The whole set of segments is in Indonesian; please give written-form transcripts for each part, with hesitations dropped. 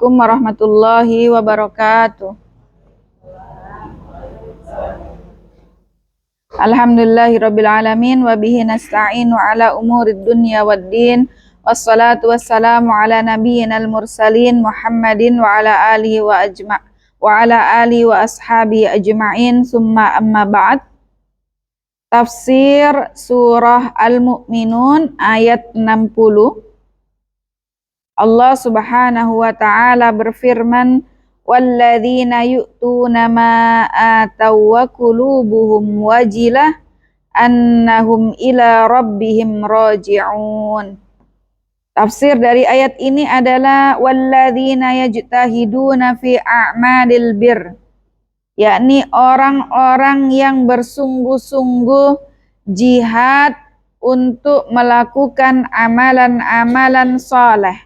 Assalamualaikum warahmatullahi wabarakatuh. Alhamdulillahirabbil alamin wa bihi nasta'inu ala umurid dunya waddin. Wassalatu wassalamu ala nabiyyinal mursalin Muhammadin wa ala alihi wa ashabihi ajma'in. Summa amma ba'd. Tafsir surah Al-Mu'minun ayat 60. Allah Subhanahu wa taala berfirman, walladzina yu'tuna ma ataw wa qulubuhum wajilah annahum ila rabbihim raji'un. Tafsir dari ayat ini adalah walladzina yajtahiduna fi a'malil bir, yakni orang-orang yang bersungguh-sungguh jihad untuk melakukan amalan-amalan saleh,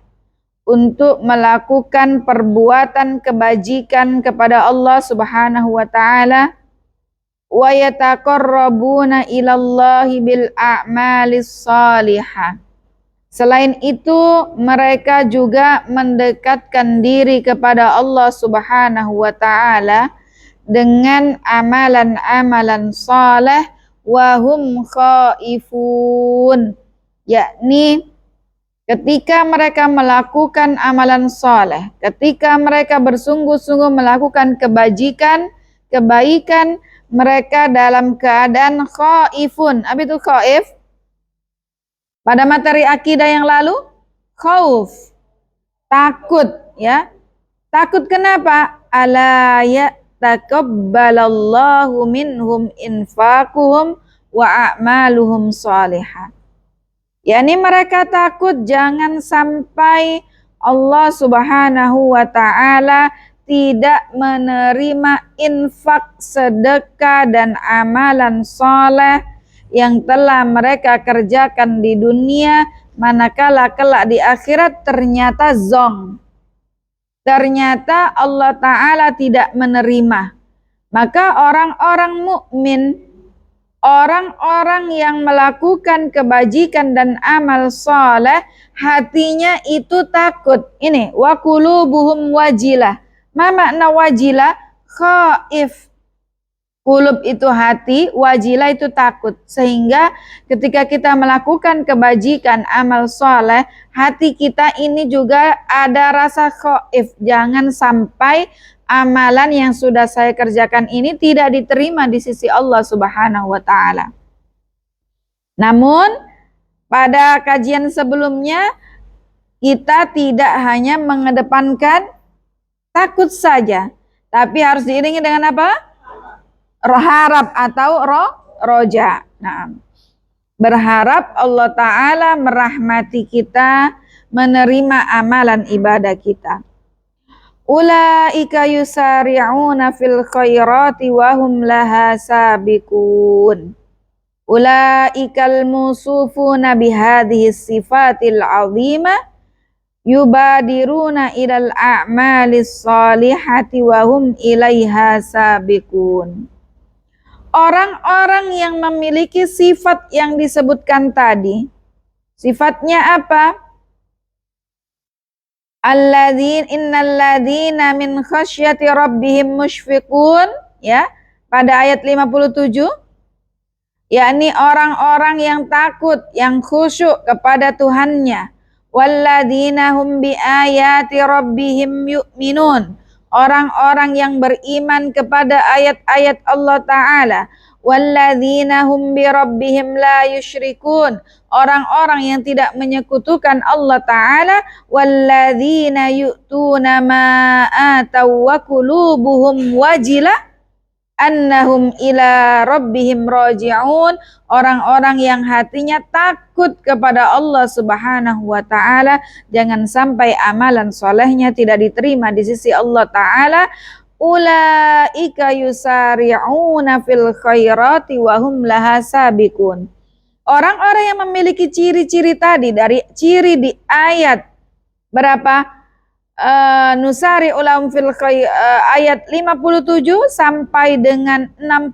untuk melakukan perbuatan kebajikan kepada Allah Subhanahu wa taala, wa yataqarrabuna ilallahi bil a'malis salihah. Selain itu, mereka juga mendekatkan diri kepada Allah Subhanahu wa taala dengan amalan-amalan saleh, wa hum khaifun, yakni ketika mereka melakukan amalan soleh, ketika mereka bersungguh-sungguh melakukan kebajikan, kebaikan, mereka dalam keadaan khaifun. Apa itu khaif? Pada materi akidah yang lalu, khauf, takut, ya. Takut kenapa? Ala yataqabbalallahu minhum infaquhum wa a'maluhum salihah. yakni mereka takut jangan sampai Allah Subhanahu wa taala tidak menerima infak, sedekah dan amalan soleh yang telah mereka kerjakan di dunia, manakala kelak di akhirat ternyata zong, ternyata Allah taala tidak menerima. Maka orang-orang mukmin, orang-orang yang melakukan kebajikan dan amal soleh, hatinya itu takut. Ini wa qulubuhum wajilah. Ma makna wajilah? Khaif. Qulub itu hati, wajilah itu takut. Sehingga ketika kita melakukan kebajikan amal soleh, hati kita ini juga ada rasa khaif. Jangan sampai amalan yang sudah saya kerjakan ini tidak diterima di sisi Allah Subhanahu wa taala. Namun pada kajian sebelumnya kita tidak hanya mengedepankan takut saja, tapi harus diiringi dengan apa? Harap atau roja. Nah, berharap Allah taala merahmati kita, menerima amalan ibadah kita. Ulaika yusari'una fil khairati wa hum laha sabiqun. Ulaikal musufuna bihadhihi sifatil azimah yubadiruna ilal a'malis salihati wa hum ilaiha sabiqun. Orang-orang yang memiliki sifat yang disebutkan tadi, sifatnya apa? Innalladzina min khasyati rabbihim musyfiqun, ya, pada ayat 57, yakni orang-orang yang takut, yang khusyuk kepada Tuhannya. Walladzina hum biayati rabbihim yu'minun, orang-orang yang beriman kepada ayat-ayat Allah taala. Walladzina hum bi rabbihim la yusyrikun, orang-orang yang tidak menyekutukan Allah taala. Walladzina yu'tuna ma ataw wa qulubuhum wajilah annahum ila rabbihim raji'un, orang-orang yang hatinya takut kepada Allah Subhanahu wa taala, jangan sampai amalan solehnya tidak diterima di sisi Allah taala. Ulaika yusari'una fil khairati wa hum laha sabiqun. Orang-orang yang memiliki ciri-ciri tadi, dari ciri di ayat berapa? Nusari ulam fil ayat 57 sampai dengan 60.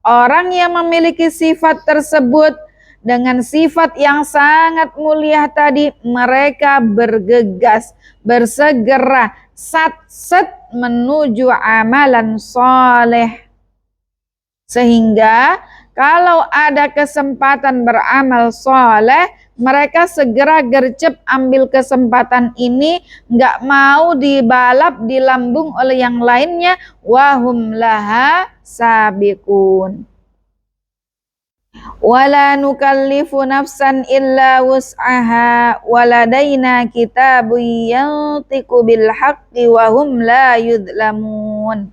Orang yang memiliki sifat tersebut dengan sifat yang sangat mulia tadi, mereka bergegas, bersegera, sat-set menuju amalan soleh. Sehingga kalau ada kesempatan beramal soleh, mereka segera gercep ambil kesempatan ini, nggak mau dibalap, dilambung oleh yang lainnya. Wahum laha sabiqun. Wala nukallifu nafsan illa wus'aha waladaina kitabun yantiqu bil haqqi wa hum la yudlamun.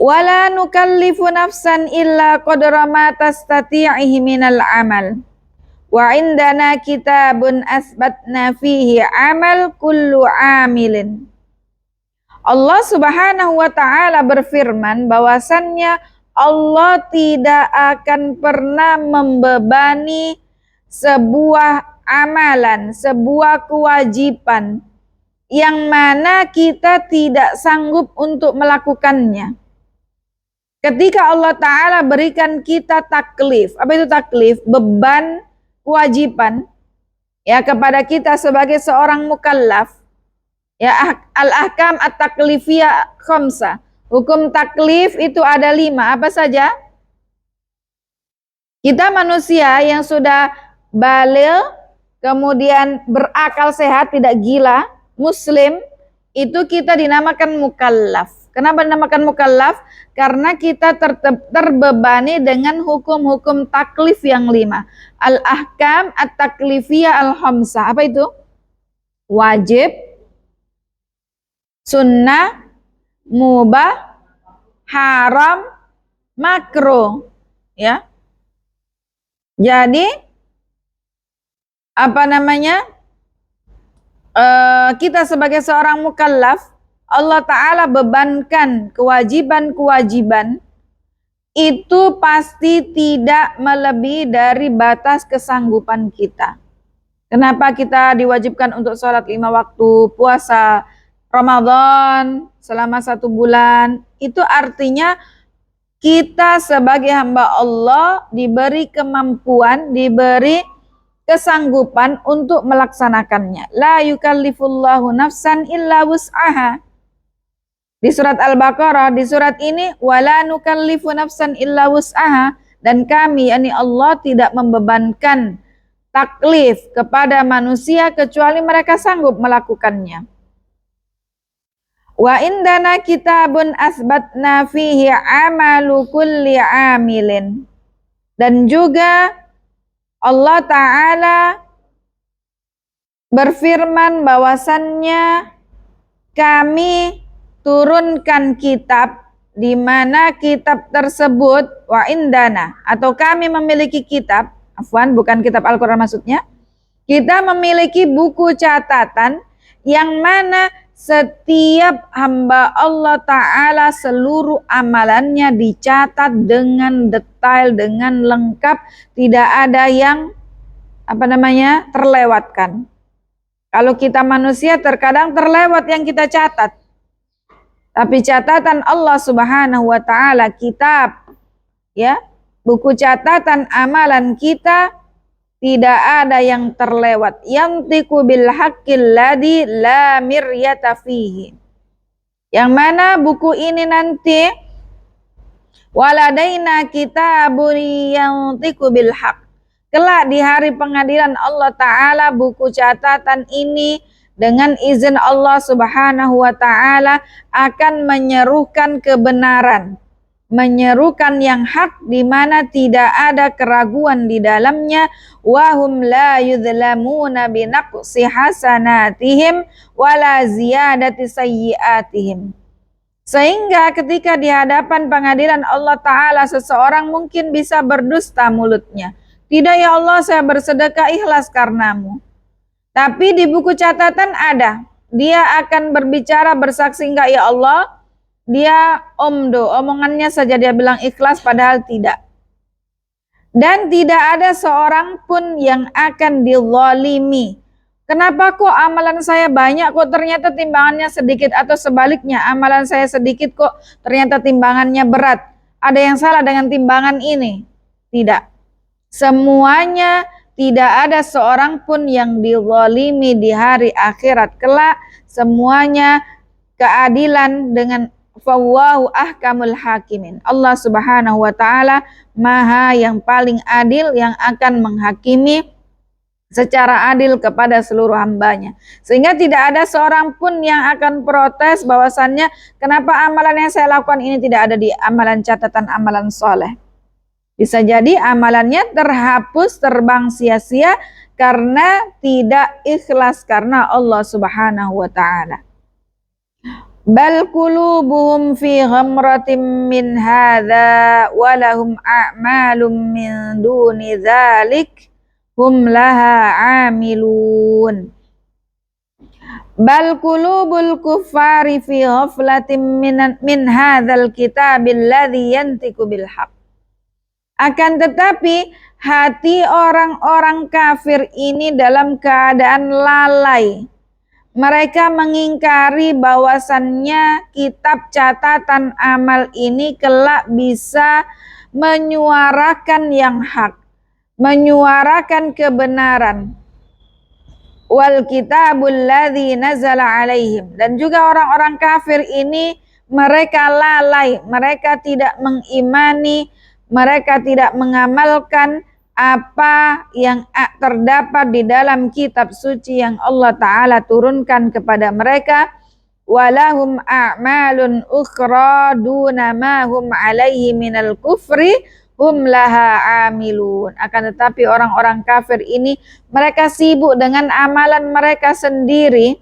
Wala nukallifu nafsan illa qadra ma tastati'ihi minal amal. Wa indana kitabun asbatna fihi amal kullu amilin. Allah Subhanahu wa ta'ala berfirman bahwasannya Allah tidak akan pernah membebani sebuah amalan, sebuah kewajiban yang mana kita tidak sanggup untuk melakukannya. Ketika Allah Ta'ala berikan kita taklif, apa itu taklif? Beban, kewajiban ya kepada kita sebagai seorang mukallaf. Ya, al-ahkam at-taklifiyah khamsah. Hukum taklif itu ada 5. Apa saja? Kita manusia yang sudah baligh, kemudian berakal sehat, tidak gila, muslim, itu kita dinamakan mukallaf. Kenapa dinamakan mukallaf? Karena kita terbebani dengan hukum-hukum taklif yang 5. Al-ahkam at-taklifiyah al-khamsah. Apa itu? Wajib, sunnah, mubah, haram, makruh. Ya. Jadi apa namanya? Kita sebagai seorang mukallaf, Allah Ta'ala bebankan kewajiban-kewajiban itu pasti tidak melebihi dari batas kesanggupan kita. Kenapa kita diwajibkan untuk sholat 5 waktu, puasa Ramadan selama 1 bulan? Itu artinya kita sebagai hamba Allah diberi kemampuan, diberi kesanggupan untuk melaksanakannya. La yukallifullahu nafsan illa wus'aha. Di surat Al-Baqarah, di surat ini, wala nukallifu nafsan illa wus'aha, dan kami, yakni Allah, tidak membebankan taklif kepada manusia kecuali mereka sanggup melakukannya. Wa indana kitabun asbatna fihi amalu kulli amilin. Dan juga Allah Ta'ala berfirman bahwasannya kami turunkan kitab, di mana kitab tersebut wa indana, atau kami memiliki kitab, afwan, bukan kitab Al-Quran maksudnya, kita memiliki buku catatan yang mana setiap hamba Allah Ta'ala seluruh amalannya dicatat dengan detail, dengan lengkap, tidak ada yang terlewatkan. Kalau kita manusia terkadang terlewat yang kita catat, tapi catatan Allah Subhanahu wa Ta'ala, kitab, ya, buku catatan amalan kita, tidak ada yang terlewat. Yantiqu bil haqqil ladzi la miryata fihi. Yang mana buku ini nanti waladaina kitabun yantiqu bil haqq. Kelak di hari pengadilan Allah Ta'ala, buku catatan ini dengan izin Allah Subhanahu wa Ta'ala akan menyerukan kebenaran, menyerukan yang hak, di mana tidak ada keraguan di dalamnya. Wahum la yudlamuna binaqsi hasanatihim wala ziyadati sayyiatihim. Sehingga ketika di hadapan pengadilan Allah Ta'ala, seseorang mungkin bisa berdusta mulutnya. Tidak, ya Allah, saya bersedekah ikhlas karenamu. Tapi di buku catatan ada, dia akan berbicara, bersaksi, enggak ya Allah, dia omongannya saja dia bilang ikhlas padahal tidak. Dan tidak ada seorang pun yang akan dizalimi. Kenapa kok amalan saya banyak, kok ternyata timbangannya sedikit, atau sebaliknya amalan saya sedikit kok ternyata timbangannya berat. Ada yang salah dengan timbangan ini? Tidak. Semuanya, tidak ada seorang pun yang dizalimi di hari akhirat kelak. Semuanya keadilan dengan fawwahu ahkamul hakimin. Allah Subhanahu wa taala Maha yang paling adil yang akan menghakimi secara adil kepada seluruh hambanya. Sehingga tidak ada seorang pun yang akan protes bahwasannya kenapa amalan yang saya lakukan ini tidak ada di amalan catatan amalan soleh. Bisa jadi amalannya terhapus, terbang sia-sia karena tidak ikhlas karena Allah Subhanahu wa taala. Bal qulubuhum fi ghamratin min hadza wa lahum a'malum min duni dzalik hum laha 'amilun. Bal qulubul kuffari fi ghaflatin min hadzal kitabil ladzi yantiqu bil haqq. Akan tetapi hati orang-orang kafir ini dalam keadaan lalai. Mereka mengingkari bahwasannya kitab catatan amal ini kelak bisa menyuarakan yang hak, menyuarakan kebenaran. Wal kitabul ladzi nazala alaihim. Dan juga orang-orang kafir ini mereka lalai, mereka tidak mengimani, mereka tidak mengamalkan apa yang terdapat di dalam kitab suci yang Allah Ta'ala turunkan kepada mereka. Walahum a'malun ukhra duna ma hum alaihi minal kufri hum laha amilun. Akan tetapi orang-orang kafir ini mereka sibuk dengan amalan mereka sendiri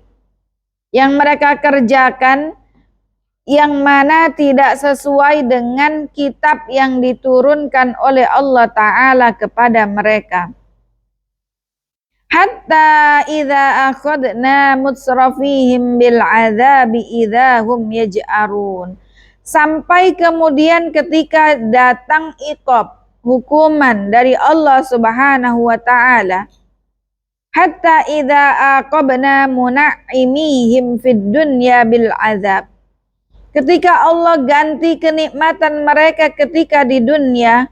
yang mereka kerjakan, yang mana tidak sesuai dengan kitab yang diturunkan oleh Allah Ta'ala kepada mereka. Hatta idza akhadna mutsrafihim bil azabi idza hum yaj'arun. Sampai kemudian ketika datang iqab, hukuman dari Allah Subhanahu wa taala. Hatta idza aqabna muna'imihim fid dunya bil azab. Ketika Allah ganti kenikmatan mereka ketika di dunia,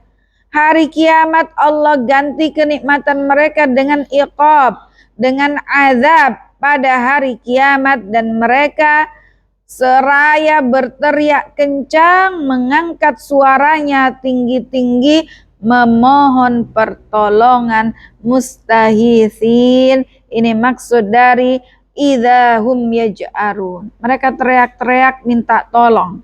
hari kiamat Allah ganti kenikmatan mereka dengan iqab, dengan azab pada hari kiamat, dan mereka seraya berteriak kencang, mengangkat suaranya tinggi-tinggi, memohon pertolongan, mustahitsin. Ini maksud dari idza hum yaj'arun. Mereka teriak-teriak minta tolong.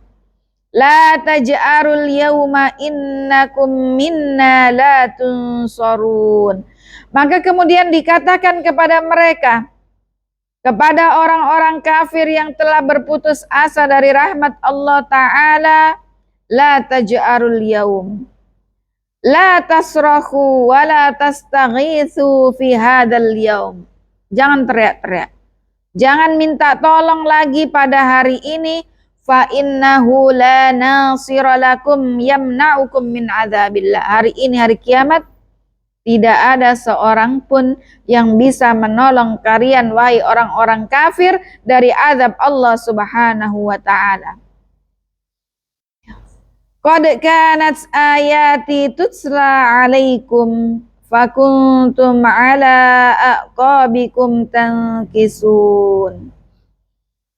La taj'arul yawma innakum minna la tunsarun. Maka kemudian dikatakan kepada mereka, kepada orang-orang kafir yang telah berputus asa dari rahmat Allah Ta'ala, la taj'arul yawm. La tasrahu wa la tastaghithu fi hadal yawm. Jangan teriak-teriak. Jangan minta tolong lagi pada hari ini. Fa innahu la nasira lakum yamna'ukum min adzabillah. Hari ini hari kiamat tidak ada seorang pun yang bisa menolong kalian wahai orang-orang kafir dari azab Allah Subhanahu wa taala. Qad kanat ayati tutsla 'alaikum fakuntum ala aqabikum tankisun.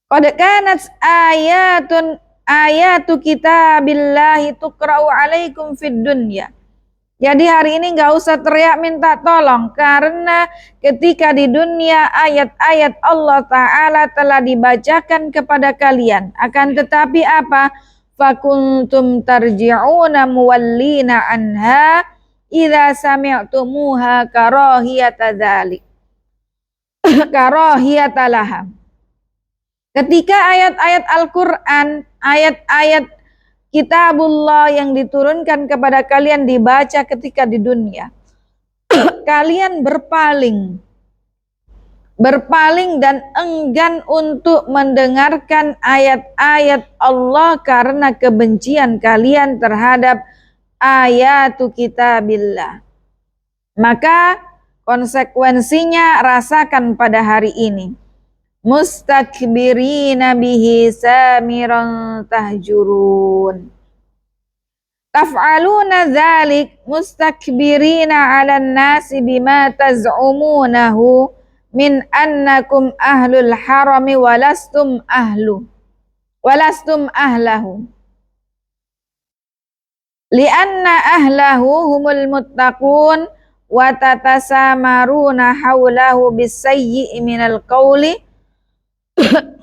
Qad kanat ayatu kitabillahi tuqra'u 'alaikum fid dunya. Jadi hari ini nggak usah teriak minta tolong, karena ketika di dunia ayat-ayat Allah Ta'ala telah dibacakan kepada kalian. Akan tetapi apa? Fakuntum tarji'una muwallina anha idza sami'tumuha karahiyata dzalik. Karahiyata laha. Ketika ayat-ayat Al-Qur'an, ayat-ayat Kitabullah yang diturunkan kepada kalian dibaca ketika di dunia, kalian berpaling dan enggan untuk mendengarkan ayat-ayat Allah karena kebencian kalian terhadap ayatu kitabillah. Maka konsekuensinya rasakan pada hari ini. Mustakbirina bihi samiran tahjurun. taf'aluna dzalik mustakbirina 'alan nasi bima taz'umunahu min annakum ahlul harami walastum ahlahu li'anna ahlahu humul muttaqun wa tatasamaruna haulahu bisayyi'i minal qawli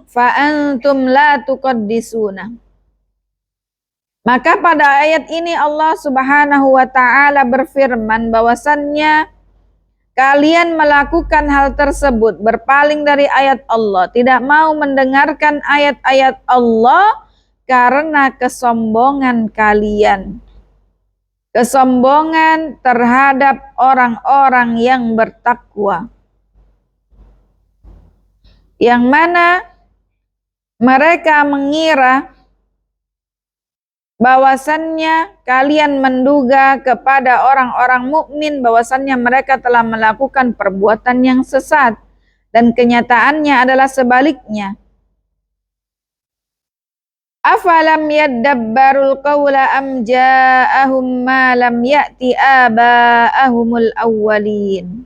fa antum la tuqaddisuna. Maka pada ayat ini Allah Subhanahu wa taala berfirman bahwasannya kalian melakukan hal tersebut, berpaling dari ayat Allah, tidak mau mendengarkan ayat-ayat Allah karena kesombongan kalian. Kesombongan terhadap orang-orang yang bertakwa. Yang mana mereka mengira bahwasannya kalian menduga kepada orang-orang mukmin bahwasannya mereka telah melakukan perbuatan yang sesat, dan kenyataannya adalah sebaliknya. Afalam yaddabbarul qawla am ja'ahum ma lam ya'ti aba'ahumul awwalin.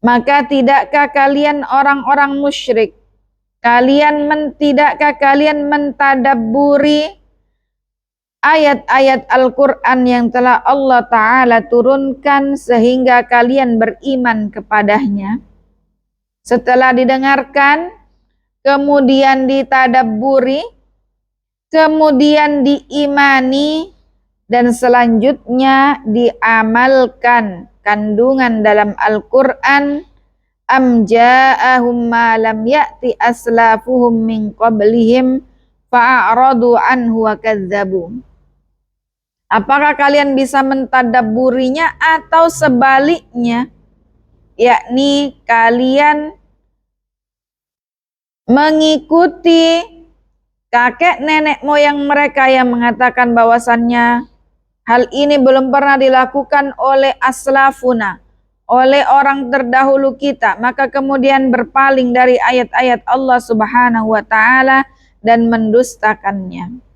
Maka tidakkah kalian orang-orang musyrik, tidakkah kalian mentadabburi ayat-ayat Al-Quran yang telah Allah Ta'ala turunkan sehingga kalian beriman kepadanya? Setelah didengarkan, kemudian ditadabburi, kemudian diimani, dan selanjutnya diamalkan kandungan dalam Al-Quran. Am ja'ahum ma lam ya'ti aslafuhum min qablihim fa'aradu anhu wa kadzabu. Apakah kalian bisa mentadabburinya atau sebaliknya, yakni kalian mengikuti kakek nenek moyang mereka yang mengatakan bahwasannya hal ini belum pernah dilakukan oleh aslafuna, oleh orang terdahulu kita, maka kemudian berpaling dari ayat-ayat Allah Subhanahu wa taala dan mendustakannya.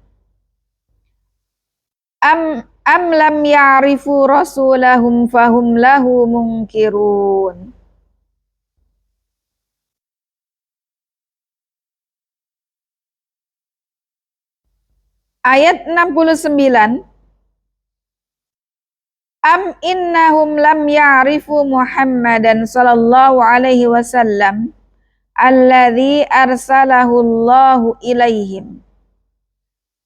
Am lam ya'rifu rasulahum fahum lahu munkirun. Ayat 69. Am innahum lam ya'rifu Muhammadan sallallahu alaihi wasallam alladzi arsalahu Allahu ilaihim.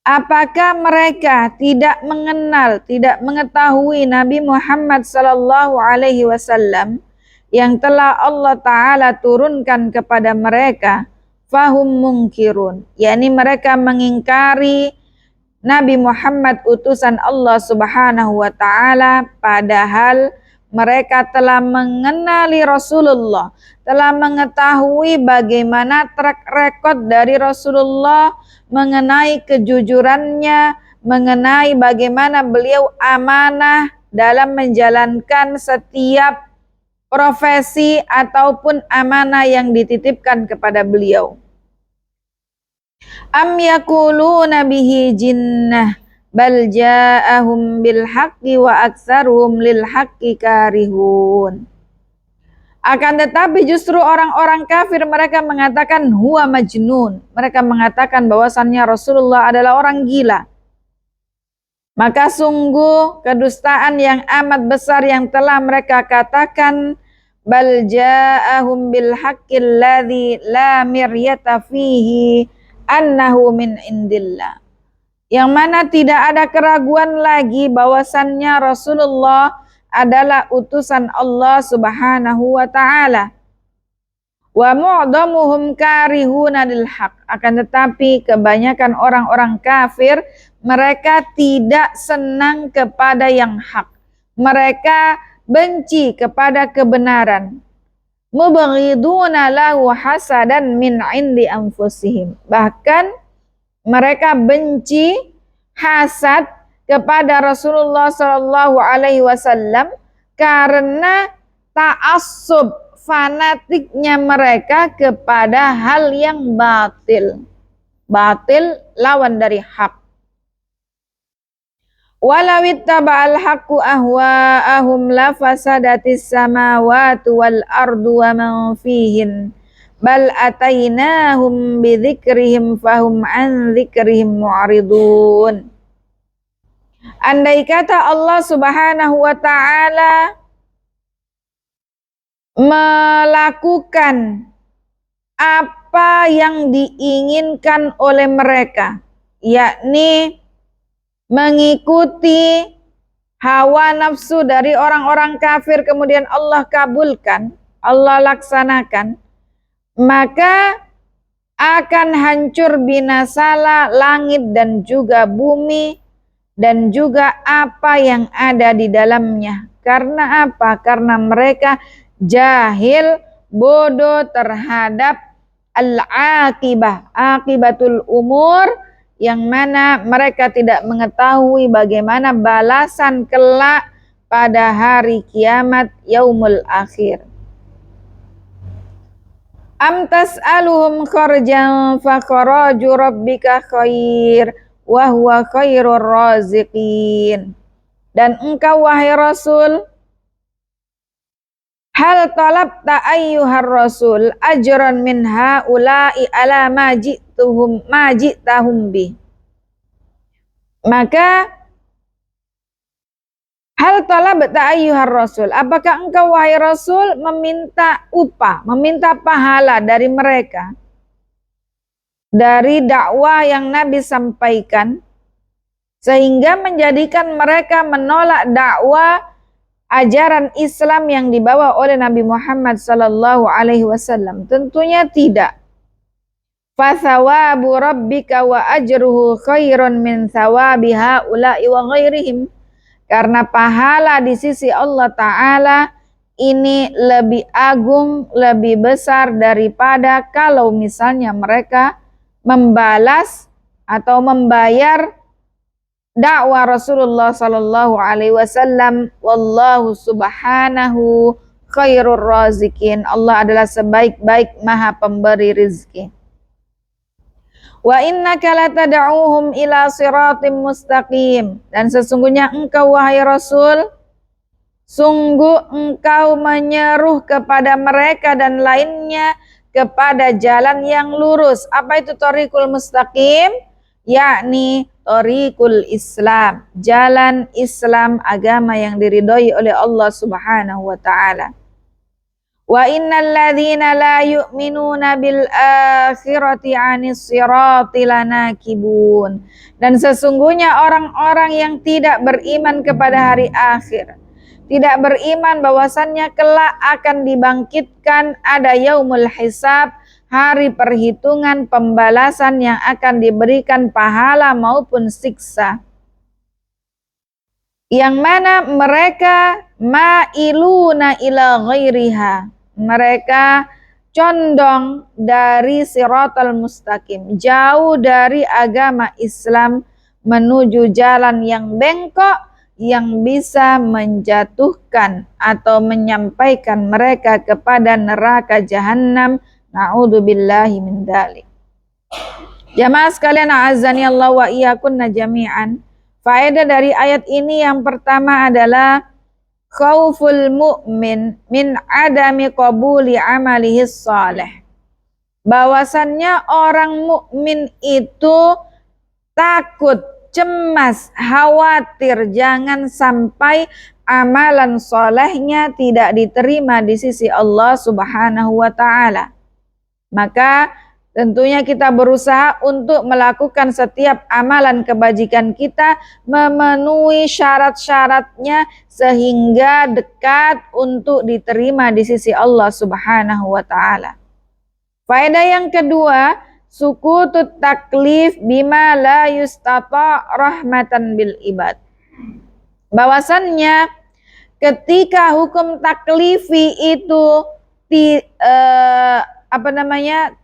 Apakah mereka tidak mengenal, tidak mengetahui Nabi Muhammad sallallahu alaihi wasallam yang telah Allah Ta'ala turunkan kepada mereka? Fahum munkirun, yakni mereka mengingkari Nabi Muhammad utusan Allah Subhanahu wa taala, padahal mereka telah mengenali Rasulullah, telah mengetahui bagaimana track record dari Rasulullah mengenai kejujurannya, mengenai bagaimana beliau amanah dalam menjalankan setiap profesi ataupun amanah yang dititipkan kepada beliau. Am yaquluna bihi jinnah bal ja'ahum bil haqqi wa aktsaruhum lil haqqi karihun. Akan tetapi justru orang-orang kafir mereka mengatakan huwa majnun. Mereka mengatakan bahwasannya Rasulullah adalah orang gila. Maka sungguh kedustaan yang amat besar yang telah mereka katakan. Bal ja'ahum bil haqqil ladzi la miryata fihi annahu min indillah. Yang mana tidak ada keraguan lagi bahwasannya Rasulullah adalah utusan Allah Subhanahu wa taala. Wa mu'dhamuhum karihuna lil haq. Akan tetapi kebanyakan orang-orang kafir mereka tidak senang kepada yang hak. Mereka benci kepada kebenaran. Mubghiduna lahu hasadan min indi anfusihim. Bahkan mereka benci, hasad kepada Rasulullah sallallahu alaihi wasallam karena ta'assub, fanatiknya mereka kepada hal yang batil. Batil lawan dari hak. Walau ittaba'al haqqu ahwa'ahum lafasadatis samawati wal ardu wa man fihin bal atainahum bidzikrihim fahum an dzikrihim mu'ridun. Andai kata Allah Subhanahu wa taala melakukan apa yang diinginkan oleh mereka, yakni mengikuti hawa nafsu dari orang-orang kafir, kemudian Allah kabulkan, Allah laksanakan, maka akan hancur binasalah langit dan juga bumi dan juga apa yang ada di dalamnya. Karena apa? Karena mereka jahil, bodoh terhadap al-aqibah, akibatul umur, yang mana mereka tidak mengetahui bagaimana balasan kelak pada hari kiamat, yaumul akhir. Am tas'aluhum kharjan fa kharaju rabbika khair wa huwa khairur raziqin. Dan engkau wahai Rasul, hal talabta ayyuhar Rasul ajran min haula'i ala ma ji'tahum bi. Maka hal talabta ayyuhar Rasul, apakah engkau wahai Rasul meminta upah, meminta pahala dari mereka dari dakwah yang Nabi sampaikan, sehingga menjadikan mereka menolak dakwah ajaran Islam yang dibawa oleh Nabi Muhammad sallallahu alaihi wasallam? Tentunya tidak. Fathawabu rabbika wa ajruhu khairun min thawabi haula'i wa ghairihim. Karena pahala di sisi Allah Ta'ala ini lebih agung, lebih besar daripada kalau misalnya mereka membalas atau membayar dakwah Rasulullah sallallahu alaihi wasallam. Wallahu subhanahu khairur razikin. Allah adalah sebaik-baik maha pemberi rizki. Wa innaka latad'uhum ila siratim mustaqim. Dan sesungguhnya engkau wahai Rasul, sungguh engkau menyeru kepada mereka dan lainnya kepada jalan yang lurus. Apa itu thariqul mustaqim? Yakni thariqul Islam, jalan Islam, agama yang diridhoi oleh Allah Subhanahu wa taala. Wa innal ladzina la yu'minuna bil akhirati 'anis sirati lanakibun. Dan sesungguhnya orang-orang yang tidak beriman kepada hari akhir, tidak beriman bahwasannya kelak akan dibangkitkan, ada yaumul hisab, hari perhitungan pembalasan yang akan diberikan pahala maupun siksa, yang mana mereka ma'iluna ila ghairiha, mereka condong dari siratal mustaqim, jauh dari agama Islam menuju jalan yang bengkok yang bisa menjatuhkan atau menyampaikan mereka kepada neraka jahanam. Na'udzubillahi min dzalik. Jamaah sekalian, a'azzani Allah wa iyyakunna jami'an. Faedah dari ayat ini yang pertama adalah khauful mu'min min adami qabuli amalihi shalih. Bahwasannya orang mukmin itu takut, cemas, khawatir jangan sampai amalan solehnya tidak diterima di sisi Allah Subhanahu wa taala. Maka tentunya kita berusaha untuk melakukan setiap amalan kebajikan kita memenuhi syarat-syaratnya sehingga dekat untuk diterima di sisi Allah Subhanahu wa taala. Faedah yang kedua, sukutut taklif bima la yustata rahmatan bil ibad. Bahwasannya ketika hukum taklifi itu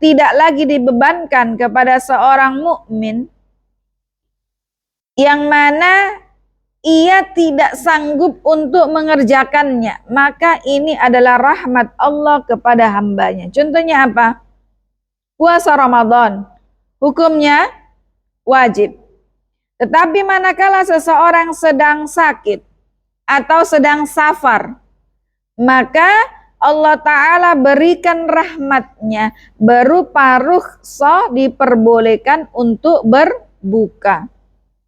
tidak lagi dibebankan kepada seorang mukmin, yang mana ia tidak sanggup untuk mengerjakannya, maka ini adalah rahmat Allah kepada hambanya. Contohnya apa? Puasa Ramadan, hukumnya wajib. Tetapi manakala seseorang sedang sakit atau sedang safar, maka Allah Ta'ala berikan rahmatnya berupa rukhsah, diperbolehkan untuk berbuka.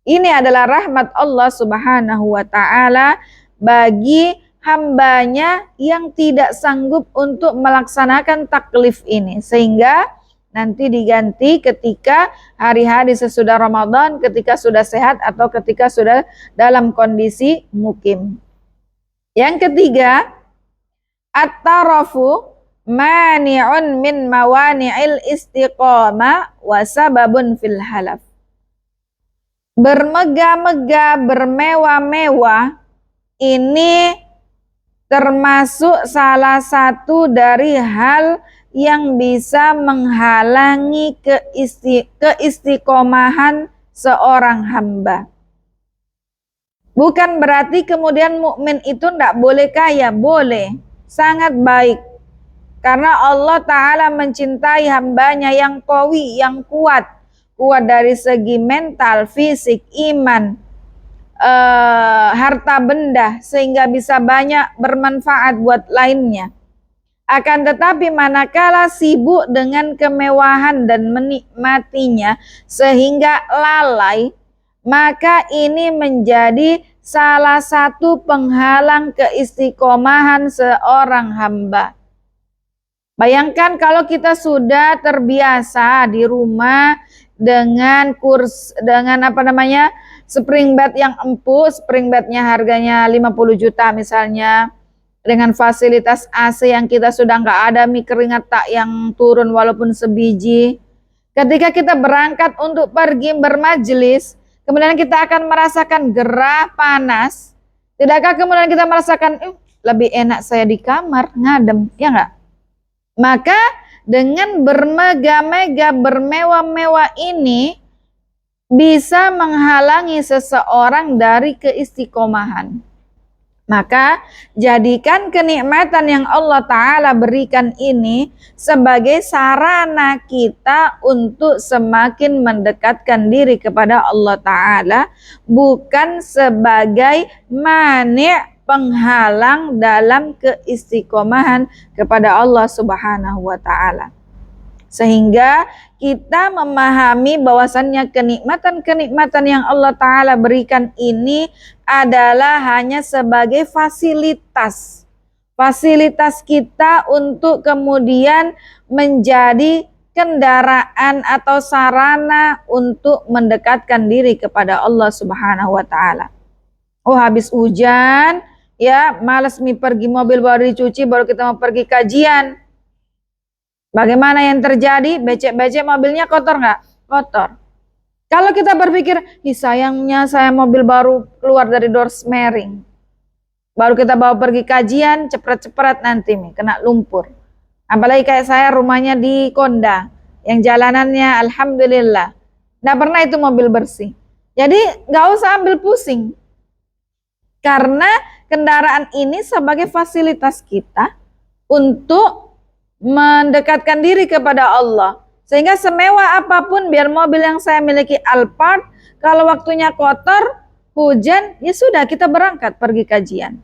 Ini adalah rahmat Allah Subhanahu wa Ta'ala bagi hambanya yang tidak sanggup untuk melaksanakan taklif ini, sehingga nanti diganti ketika hari-hari sesudah Ramadan, ketika sudah sehat atau ketika sudah dalam kondisi mukim. Yang ketiga, at-tarafu mani'un min mawani'il istiqamah wa sababun fil halaf. Bermegah-megah, bermewah-mewah, ini termasuk salah satu dari hal yang bisa menghalangi keistiqomahan seorang hamba. Bukan berarti kemudian mukmin itu tidak boleh kaya, boleh, sangat baik. Karena Allah Ta'ala mencintai hambanya yang qawi, yang kuat dari segi mental, fisik, iman, harta benda, sehingga bisa banyak bermanfaat buat lainnya. Akan tetapi manakala sibuk dengan kemewahan dan menikmatinya sehingga lalai, maka ini menjadi salah satu penghalang keistiqomahan seorang hamba. Bayangkan kalau kita sudah terbiasa di rumah dengan spring bed yang empuk, spring bednya harganya 50 juta misalnya, dengan fasilitas AC yang kita sudah nggak ada, mie keringat tak yang turun walaupun sebiji. Ketika kita berangkat untuk pergi bermajelis, kemudian kita akan merasakan gerah, panas. Tidakkah kemudian kita merasakan lebih enak saya di kamar, ngadem, ya nggak? Maka dengan bermegah-megah, bermewah-mewah ini bisa menghalangi seseorang dari keistiqomahan. Maka jadikan kenikmatan yang Allah Ta'ala berikan ini sebagai sarana kita untuk semakin mendekatkan diri kepada Allah Ta'ala, bukan sebagai mani' penghalang dalam keistiqomahan kepada Allah Subhanahu wa Ta'ala. Sehingga kita memahami bahwasannya kenikmatan-kenikmatan yang Allah Ta'ala berikan ini adalah hanya sebagai fasilitas kita untuk kemudian menjadi kendaraan atau sarana untuk mendekatkan diri kepada Allah Subhanahu wa Ta'ala. Oh, habis hujan, ya malas pergi, mobil baru dicuci, baru kita mau pergi kajian. Bagaimana yang terjadi? Becek-becek mobilnya kotor nggak? Kotor. Kalau kita berpikir, sayangnya saya mobil baru keluar dari door smearing, baru kita bawa pergi kajian, cepret-cepret nanti kena lumpur. Apalagi kayak saya rumahnya di Konda, yang jalanannya alhamdulillah, nggak pernah itu mobil bersih. Jadi nggak usah ambil pusing, karena kendaraan ini sebagai fasilitas kita untuk mendekatkan diri kepada Allah. Sehingga semewah apapun, biar mobil yang saya miliki Alphard, kalau waktunya kotor, hujan, ya sudah kita berangkat pergi kajian.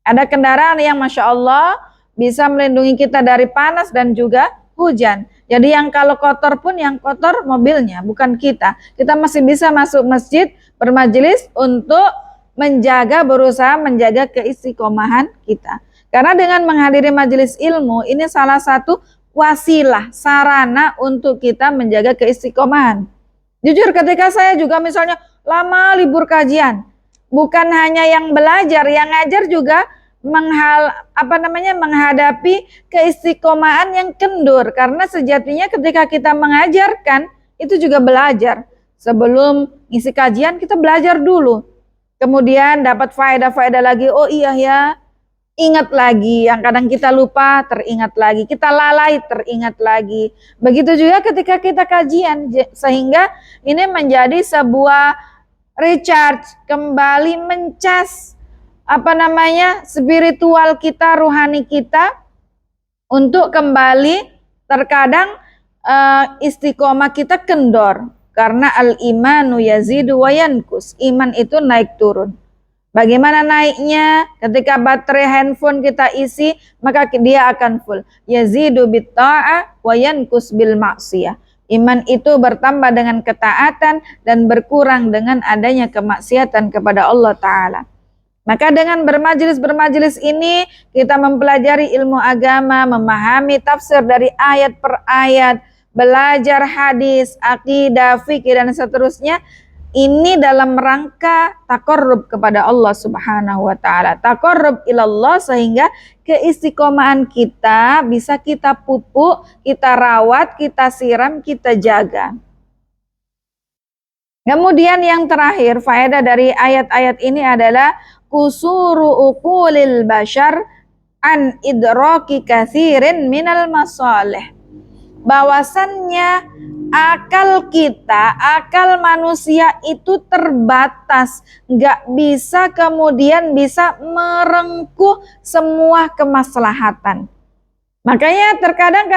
Ada kendaraan yang Masya Allah bisa melindungi kita dari panas dan juga hujan. Jadi yang kalau kotor pun yang kotor mobilnya, bukan kita. Kita masih bisa masuk masjid, bermajelis untuk berusaha menjaga keistiqomahan kita. Karena dengan menghadiri majelis ilmu, ini salah satu wasilah, sarana untuk kita menjaga keistiqomahan. Jujur ketika saya juga misalnya lama libur kajian, bukan hanya yang belajar, yang ngajar juga menghadapi keistiqomahan yang kendur. Karena sejatinya ketika kita mengajarkan, itu juga belajar. Sebelum ngisi kajian kita belajar dulu. Kemudian dapat faedah-faedah lagi, oh iya ya, ingat lagi, yang kadang kita lupa teringat lagi, kita lalai teringat lagi. Begitu juga ketika kita kajian, sehingga ini menjadi sebuah recharge, kembali mencas spiritual kita, rohani kita, untuk kembali. Terkadang istiqomah kita kendor, Karena al-imanu yazidu wa yankus. Iman itu naik turun. Bagaimana naiknya? Ketika baterai handphone kita isi, maka dia akan full. Yazidu bitta'ah wa yankus bil maksiyah. Iman itu bertambah dengan ketaatan dan berkurang dengan adanya kemaksiatan kepada Allah Ta'ala. Maka dengan bermajelis ini kita mempelajari ilmu agama, memahami tafsir dari ayat per ayat, belajar hadis, akidah, fikih dan seterusnya. Ini dalam rangka taqarrub kepada Allah Subhanahu wa taala. Taqarrub ilallah sehingga keistiqomahan kita bisa kita pupuk, kita rawat, kita siram, kita jaga. Kemudian yang terakhir, faedah dari ayat-ayat ini adalah kusuru uqulil bashar an idraki katsirin minal masalih. Bahwasannya akal kita, akal manusia itu terbatas, nggak bisa kemudian bisa merengkuh semua kemaslahatan. Makanya terkadang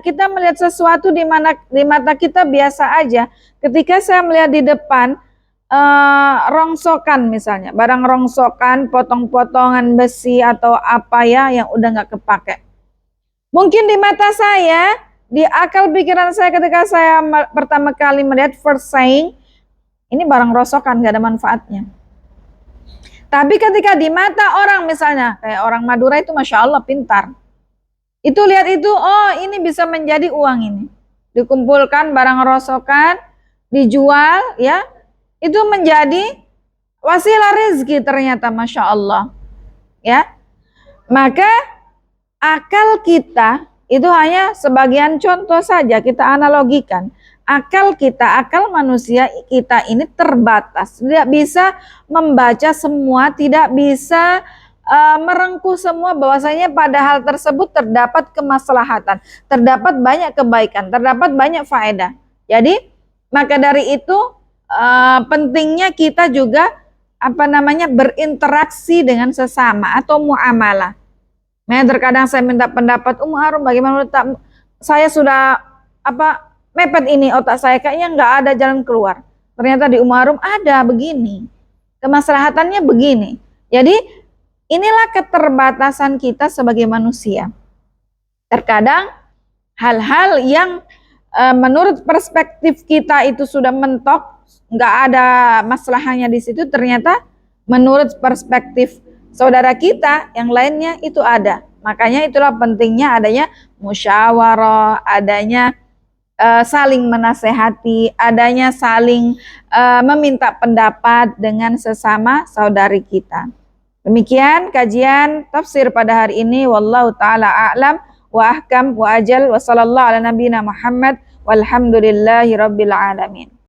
kita melihat sesuatu di mata kita biasa aja. Ketika saya melihat di depan rongsokan misalnya, barang rongsokan, potong-potongan besi atau apa ya yang udah nggak kepake. Mungkin di mata saya, di akal pikiran saya ketika saya pertama kali melihat first saying, ini barang rongsokan nggak ada manfaatnya. Tapi ketika di mata orang misalnya, kayak orang Madura itu Masya Allah pintar. Itu lihat itu, oh ini bisa menjadi uang ini. Dikumpulkan barang rongsokan, dijual ya. Itu menjadi wasilah rezeki ternyata Masya Allah ya. Maka akal kita itu hanya sebagian contoh saja, kita analogikan. Akal kita, akal manusia kita ini terbatas, tidak bisa membaca semua, tidak bisa merengkuh semua, bahwasanya pada hal tersebut terdapat kemaslahatan, terdapat banyak kebaikan, terdapat banyak faedah. Jadi maka dari itu pentingnya kita juga berinteraksi dengan sesama atau muamalah. Nah, terkadang saya minta pendapat Arum, bagaimana menurut saya sudah mepet ini otak saya, kayaknya nggak ada jalan keluar. Ternyata di Arum ada begini, kemaslahatannya begini. Jadi inilah keterbatasan kita sebagai manusia. Terkadang hal-hal yang menurut perspektif kita itu sudah mentok, nggak ada masalahnya di situ, ternyata menurut perspektif saudara kita yang lainnya itu ada. Makanya itulah pentingnya adanya musyawarah, adanya saling menasehati, adanya saling meminta pendapat dengan sesama saudari kita. Demikian kajian tafsir pada hari ini. Wallahu ta'ala a'lam wa ahkam wa ajal wa sallallahu ala nabiyina Muhammad walhamdulillahi rabbil alamin.